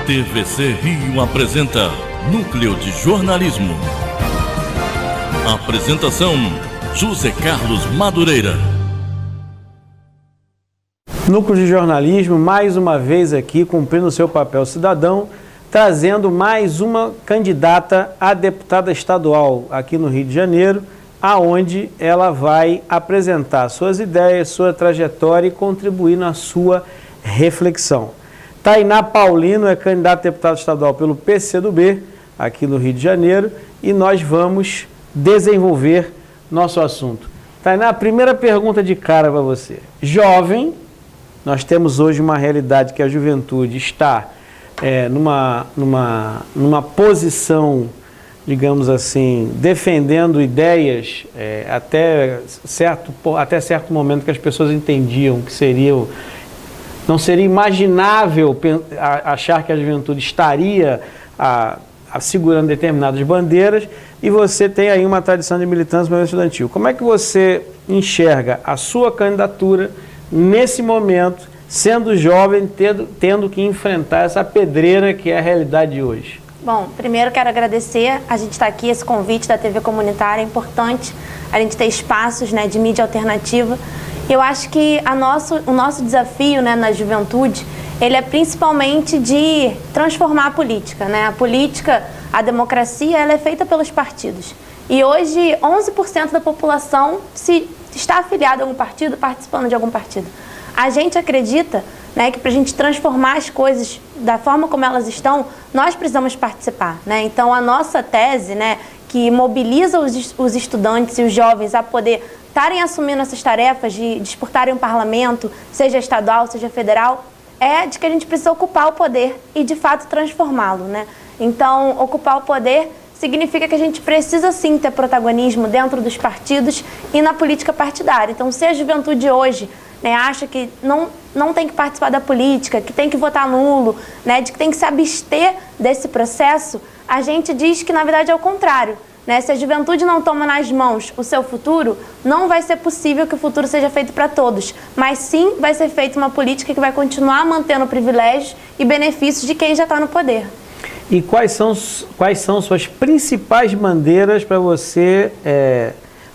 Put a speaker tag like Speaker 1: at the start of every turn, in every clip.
Speaker 1: TVC Rio apresenta Núcleo de Jornalismo. Apresentação: José Carlos Madureira.
Speaker 2: Núcleo de Jornalismo, mais uma vez aqui, cumprindo o seu papel cidadão, trazendo mais uma candidata a deputada estadual aqui no Rio de Janeiro, aonde ela vai apresentar suas ideias, sua trajetória e contribuir na sua reflexão. Tainá Paulino é candidata a deputada estadual pelo PCdoB, aqui no Rio de Janeiro, e nós vamos desenvolver nosso assunto. Tainá, a primeira pergunta de cara para você. Jovem, nós temos hoje uma realidade que a juventude está numa posição, digamos assim, defendendo ideias até certo momento que as pessoas entendiam que não seria imaginável achar que a juventude estaria segurando determinadas bandeiras, e você tem aí uma tradição de militância no movimento estudantil. Como é que você enxerga a sua candidatura nesse momento, sendo jovem, tendo que enfrentar essa pedreira que é a realidade de hoje?
Speaker 3: Bom, primeiro quero agradecer a gente estar aqui, esse convite da TV Comunitária. É importante a gente ter espaços, né, de mídia alternativa. Eu acho que o nosso desafio, né, na juventude, ele é principalmente de transformar a política, né? A política, a democracia, ela é feita pelos partidos. E hoje, 11% da população está afiliada a algum partido, participando de algum partido. A gente acredita, né, que para a gente transformar as coisas da forma como elas estão, nós precisamos participar, né? Então, a nossa tese, né, que mobiliza os estudantes e os jovens a poder estarem assumindo essas tarefas de disputarem um parlamento, seja estadual, seja federal, é de que a gente precisa ocupar o poder e, de fato, transformá-lo, né? Então, ocupar o poder significa que a gente precisa, sim, ter protagonismo dentro dos partidos e na política partidária. Então, se a juventude hoje, né, acha que não tem que participar da política, que tem que votar nulo, né, de que tem que se abster desse processo, a gente diz que, na verdade, é o contrário. Né? Se a juventude não toma nas mãos o seu futuro, não vai ser possível que o futuro seja feito para todos, mas sim vai ser feita uma política que vai continuar mantendo privilégios e benefícios de quem já está no poder.
Speaker 2: E quais são suas principais bandeiras para você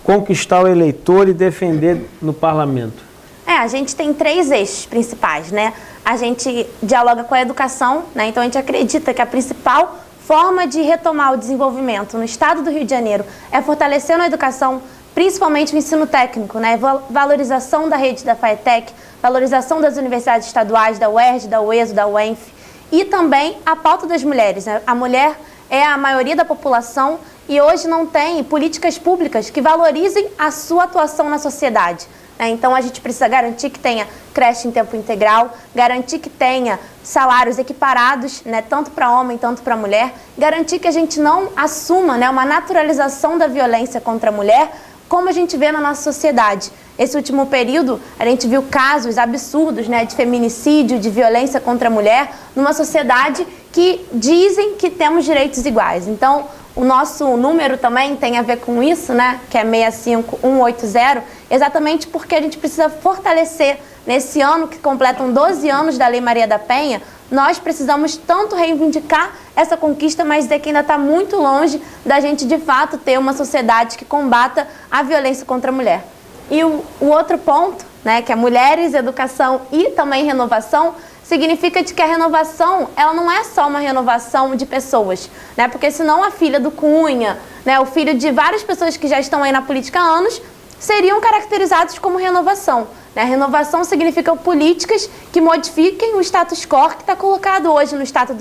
Speaker 2: conquistar o eleitor e defender no parlamento?
Speaker 3: A gente tem 3 eixos principais, né? A gente dialoga com a educação, né? Então a gente acredita que a principal forma de retomar o desenvolvimento no estado do Rio de Janeiro é fortalecendo a educação, principalmente o ensino técnico, né? Valorização da rede da FATEC, valorização das universidades estaduais, da UERJ, da UESO, da UENF, e também a pauta das mulheres, né? A mulher é a maioria da população e hoje não tem políticas públicas que valorizem a sua atuação na sociedade. Então, a gente precisa garantir que tenha creche em tempo integral, garantir que tenha salários equiparados, né, tanto para homem, tanto para mulher, garantir que a gente não assuma, né, uma naturalização da violência contra a mulher, como a gente vê na nossa sociedade. Esse último período, a gente viu casos absurdos, né, de feminicídio, de violência contra a mulher, numa sociedade que dizem que temos direitos iguais. Então, o nosso número também tem a ver com isso, né, que é 65180, exatamente porque a gente precisa fortalecer, nesse ano que completam 12 anos da Lei Maria da Penha, nós precisamos tanto reivindicar essa conquista, mas dizer que ainda está muito longe da gente, de fato, ter uma sociedade que combata a violência contra a mulher. E o outro ponto, né, que é mulheres, educação e também renovação, significa de que a renovação, ela não é só uma renovação de pessoas, né? Porque senão a filha do Cunha, né, o filho de várias pessoas que já estão aí na política há anos, seriam caracterizados como renovação. Né? Renovação significa políticas que modifiquem o status quo que está colocado hoje no estado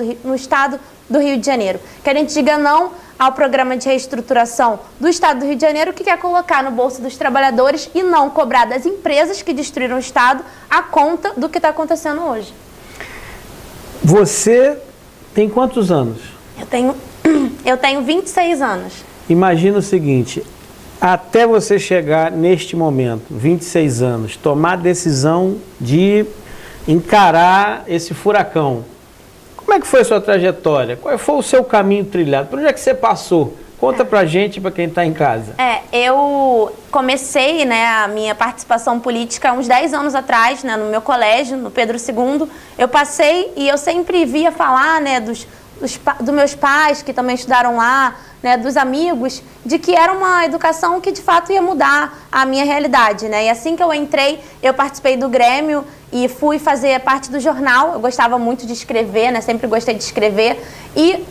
Speaker 3: do Rio de Janeiro. Que a gente diga não ao programa de reestruturação do estado do Rio de Janeiro, que quer colocar no bolso dos trabalhadores e não cobrar das empresas que destruíram o estado a conta do que está acontecendo hoje.
Speaker 2: Você tem quantos anos?
Speaker 3: Eu tenho 26 anos.
Speaker 2: Imagina o seguinte, até você chegar neste momento, 26 anos, tomar a decisão de encarar esse furacão. Como é que foi a sua trajetória? Qual foi o seu caminho trilhado? Por onde é que você passou Conta pra gente, pra quem está em casa.
Speaker 3: Eu comecei, né, a minha participação política há uns 10 anos atrás, né, no meu colégio, no Pedro II. Eu passei e eu sempre via falar, né, dos meus pais que também estudaram lá, né, dos amigos, de que era uma educação que de fato ia mudar a minha realidade, né? E assim que eu entrei, eu participei do Grêmio e fui fazer parte do jornal. Eu gostava muito de escrever, né? Sempre gostei de escrever. E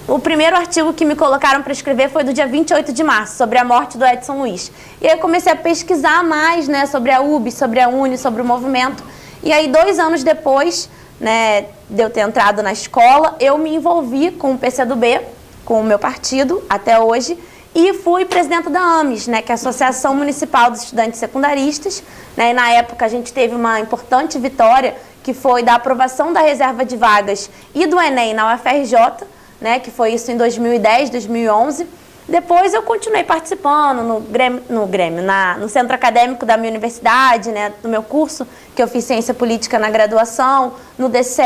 Speaker 3: o primeiro artigo que me colocaram para escrever foi do dia 28 de março, sobre a morte do Edson Luiz. E aí eu comecei a pesquisar mais, né, sobre a UB, sobre a UNE, sobre o movimento. E aí 2 anos depois, né, de eu ter entrado na escola, eu me envolvi com o PCdoB, com o meu partido, até hoje, e fui presidenta da AMES, né, que é a Associação Municipal dos Estudantes Secundaristas, né, e na época a gente teve uma importante vitória, que foi da aprovação da reserva de vagas e do Enem na UFRJ, né, que foi isso em 2010, 2011. Depois eu continuei participando no centro acadêmico da minha universidade, né, do meu curso, que eu fiz Ciência Política na graduação, no DCE,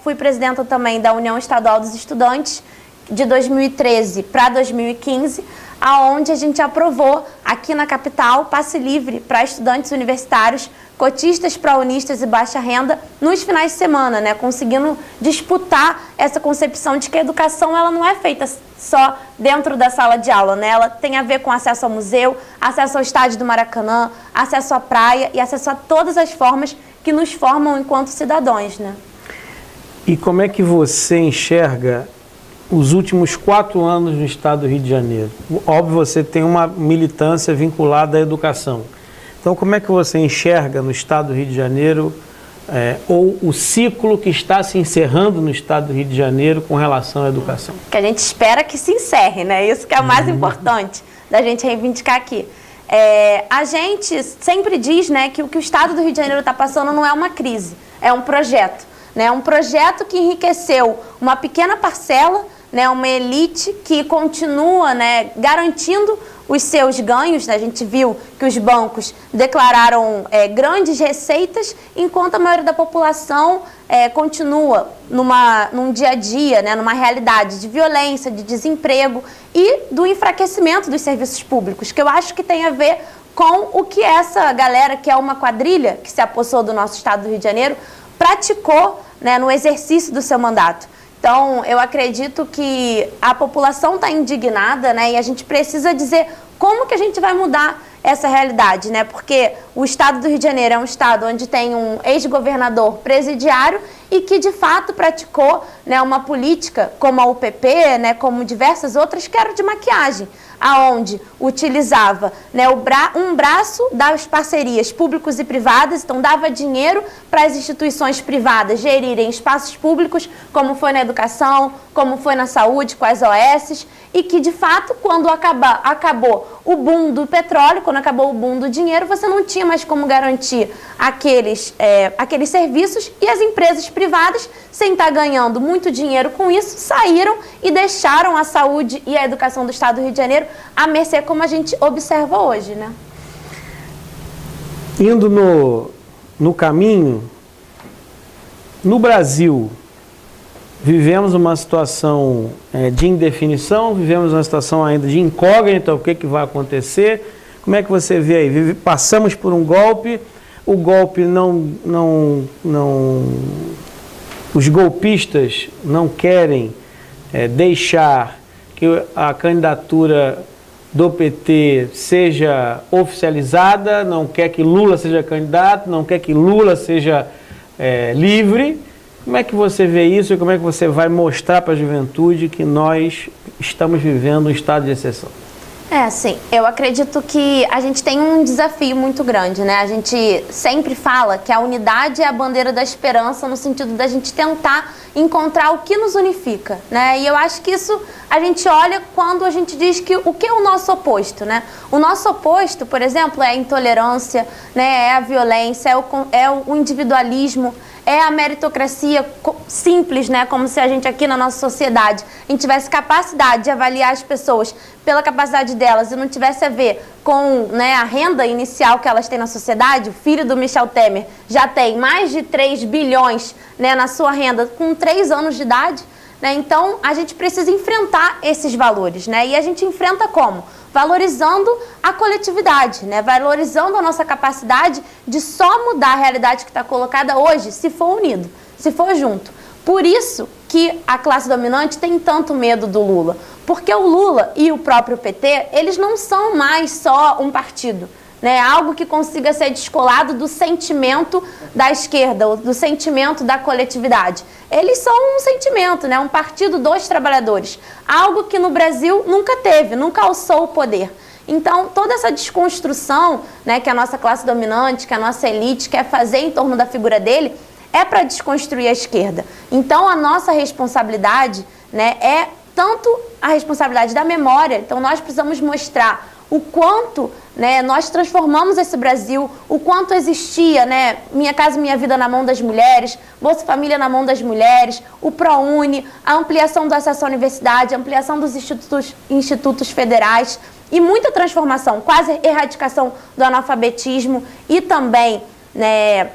Speaker 3: fui presidenta também da União Estadual dos Estudantes, de 2013 para 2015, aonde a gente aprovou aqui na capital passe livre para estudantes universitários, cotistas, praunistas e baixa renda nos finais de semana, né, conseguindo disputar essa concepção de que a educação ela não é feita só dentro da sala de aula, né? Ela tem a ver com acesso ao museu, acesso ao estádio do Maracanã, acesso à praia e acesso a todas as formas que nos formam enquanto cidadãos, né?
Speaker 2: E como é que você enxerga os últimos 4 anos no estado do Rio de Janeiro? Óbvio, você tem uma militância vinculada à educação. Então, como é que você enxerga no estado do Rio de Janeiro ou o ciclo que está se encerrando no estado do Rio de Janeiro com relação à educação?
Speaker 3: Que a gente espera que se encerre, né? Isso que é o mais importante da gente reivindicar aqui. A gente sempre diz, né, que o que o estado do Rio de Janeiro está passando não é uma crise, é um projeto. Né? Um projeto que enriqueceu uma pequena parcela, né, uma elite que continua, né, garantindo os seus ganhos. Né? A gente viu que os bancos declararam grandes receitas, enquanto a maioria da população continua num dia a dia, né, numa realidade de violência, de desemprego e do enfraquecimento dos serviços públicos, que eu acho que tem a ver com o que essa galera, que é uma quadrilha que se apossou do nosso estado do Rio de Janeiro, praticou, né, no exercício do seu mandato. Então, eu acredito que a população está indignada, né, e a gente precisa dizer como que a gente vai mudar essa realidade, né, porque o estado do Rio de Janeiro é um estado onde tem um ex-governador presidiário e que, de fato, praticou, né, uma política como a UPP, né, como diversas outras, que era de maquiagem, aonde utilizava, né, um braço das parcerias públicos e privadas, então dava dinheiro para as instituições privadas gerirem espaços públicos, como foi na educação, como foi na saúde, com as OS, e que, de fato, quando acabou o boom do petróleo, quando acabou o boom do dinheiro, você não tinha mais como garantir aqueles serviços, e as empresas privadas, sem estar ganhando muito dinheiro com isso, saíram e deixaram a saúde e a educação do estado do Rio de Janeiro à mercê, como a gente observa hoje, né?
Speaker 2: Indo no caminho, no Brasil, vivemos uma situação de indefinição, vivemos uma situação ainda de incógnita, o que vai acontecer. Como é que você vê aí? Passamos por um golpe, o golpe os golpistas não querem deixar que a candidatura do PT seja oficializada, não quer que Lula seja candidato, não quer que Lula seja livre. Como é que você vê isso e como é que você vai mostrar para a juventude que nós estamos vivendo um estado de exceção?
Speaker 3: Sim, eu acredito que a gente tem um desafio muito grande, né? A gente sempre fala que a unidade é a bandeira da esperança, no sentido da gente tentar encontrar o que nos unifica, né? E eu acho que isso a gente olha quando a gente diz que o que é o nosso oposto, né? O nosso oposto, por exemplo, é a intolerância, né? É a violência, é o individualismo, é a meritocracia simples, né? Como se a gente aqui na nossa sociedade a gente tivesse capacidade de avaliar as pessoas pela capacidade delas e não tivesse a ver com, né, a renda inicial que elas têm na sociedade. O filho do Michel Temer já tem mais de 3 bilhões, né, na sua renda com 3 anos de idade. né? Então, a gente precisa enfrentar esses valores, né? E a gente enfrenta como? Valorizando a coletividade, né? Valorizando a nossa capacidade de só mudar a realidade que está colocada hoje se for unido, se for junto. Por isso que a classe dominante tem tanto medo do Lula, porque o Lula e o próprio PT, eles não são mais só um partido, né? Algo que consiga ser descolado do sentimento da esquerda, do sentimento da coletividade. Eles são um sentimento, né? Um partido dos trabalhadores, algo que no Brasil nunca teve, nunca alçou o poder. Então, toda essa desconstrução, né, que a nossa classe dominante, que a nossa elite quer fazer em torno da figura dele, é para desconstruir a esquerda. Então, a nossa responsabilidade, né, é tanto a responsabilidade da memória. Então, nós precisamos mostrar o quanto, né, nós transformamos esse Brasil, o quanto existia, né, Minha Casa Minha Vida na mão das mulheres, Bolsa Família na mão das mulheres, o ProUni, a ampliação do acesso à universidade, a ampliação dos institutos federais e muita transformação, quase erradicação do analfabetismo e também, né,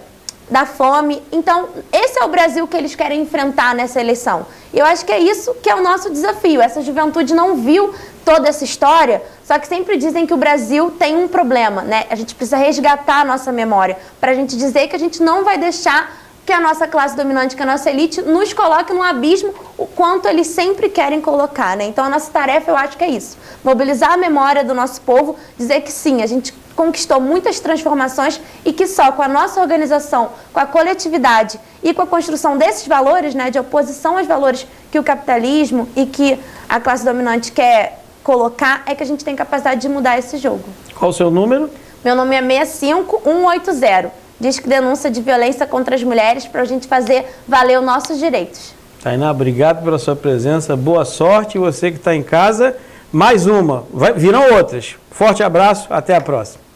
Speaker 3: da fome. Então, esse é o Brasil que eles querem enfrentar nessa eleição. E eu acho que é isso que é o nosso desafio. Essa juventude não viu toda essa história, só que sempre dizem que o Brasil tem um problema, né? A gente precisa resgatar a nossa memória para a gente dizer que a gente não vai deixar que a nossa classe dominante, que a nossa elite nos coloque num abismo o quanto eles sempre querem colocar, né? Então, a nossa tarefa, eu acho que é isso. Mobilizar a memória do nosso povo, dizer que sim, a gente conquistou muitas transformações e que só com a nossa organização, com a coletividade e com a construção desses valores, né, de oposição aos valores que o capitalismo e que a classe dominante quer colocar, é que a gente tem capacidade de mudar esse jogo.
Speaker 2: Qual o seu número?
Speaker 3: Meu nome é 65180. Diz que denúncia de violência contra as mulheres para a gente fazer valer os nossos direitos.
Speaker 2: Tainá, obrigado pela sua presença, boa sorte. E você que está em casa, mais uma, virão outras. Forte abraço, até a próxima.